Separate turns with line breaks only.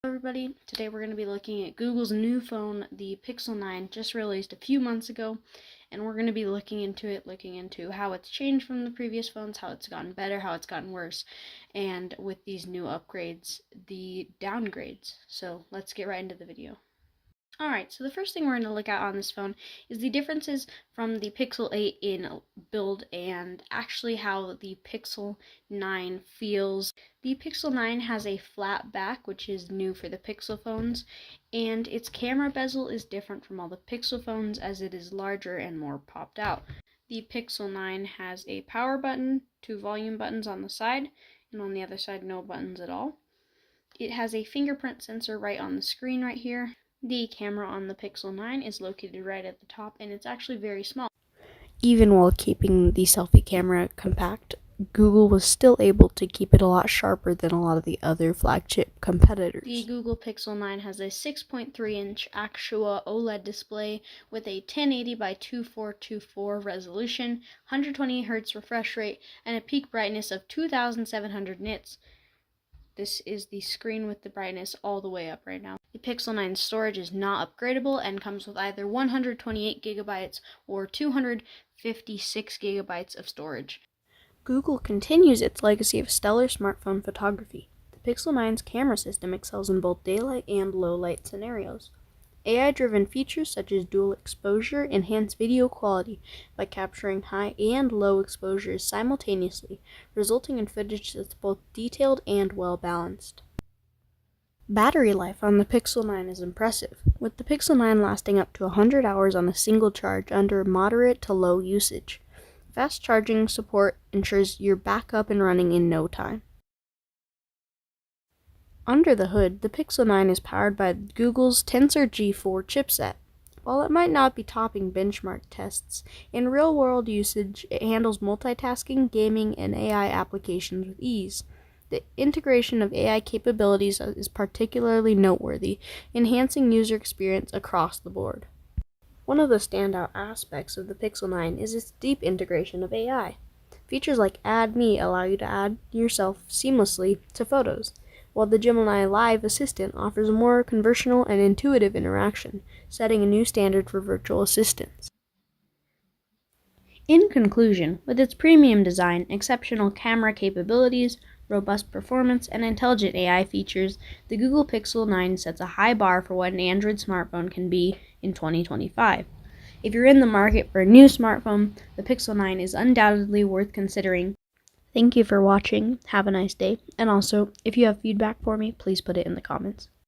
Everybody, today we're going to be looking at Google's new phone, the Pixel 9, just released a few months ago, and we're going to be looking into how it's changed from the previous phones, how it's gotten better, how it's gotten worse, and with these new upgrades, the downgrades. So let's get right into the video. Alright, so the first thing we're going to look at on this phone is the differences from the Pixel 8 in build and actually how the Pixel 9 feels. The Pixel 9 has a flat back, which is new for the Pixel phones, and its camera bezel is different from all the Pixel phones as it is larger and more popped out. The Pixel 9 has a power button, 2 volume buttons on the side, and on the other side no buttons at all. It has a fingerprint sensor right on the screen right here. The camera on the Pixel 9 is located right at the top, and it's actually very small. Even while keeping the selfie camera compact, Google was still able to keep it a lot sharper than a lot of the other flagship competitors. The Google Pixel 9 has a 6.3-inch Actua OLED display with a 1080 by 2424 resolution, 120Hz refresh rate, and a peak brightness of 2700 nits. This is the screen with the brightness all the way up right now. The Pixel 9 storage is not upgradable and comes with either 128GB or 256GB of storage. Google continues its legacy of stellar smartphone photography. The Pixel 9's camera system excels in both daylight and low-light scenarios. AI-driven features such as dual exposure enhance video quality by capturing high and low exposures simultaneously, resulting in footage that's both detailed and well-balanced. Battery life on the Pixel 9 is impressive, with the Pixel 9 lasting up to 100 hours on a single charge under moderate to low usage. Fast charging support ensures you're back up and running in no time. Under the hood, the Pixel 9 is powered by Google's Tensor G4 chipset. While it might not be topping benchmark tests, in real-world usage it handles multitasking, gaming, and AI applications with ease. The integration of AI capabilities is particularly noteworthy, enhancing user experience across the board. One of the standout aspects of the Pixel 9 is its deep integration of AI. Features like Add Me allow you to add yourself seamlessly to photos, while the Gemini Live Assistant offers a more conversational and intuitive interaction, setting a new standard for virtual assistants. In conclusion, with its premium design, exceptional camera capabilities, robust performance, and intelligent AI features, the Google Pixel 9 sets a high bar for what an Android smartphone can be in 2025. If you're in the market for a new smartphone, the Pixel 9 is undoubtedly worth considering. Thank you for watching, have a nice day, and also, if you have feedback for me, please put it in the comments.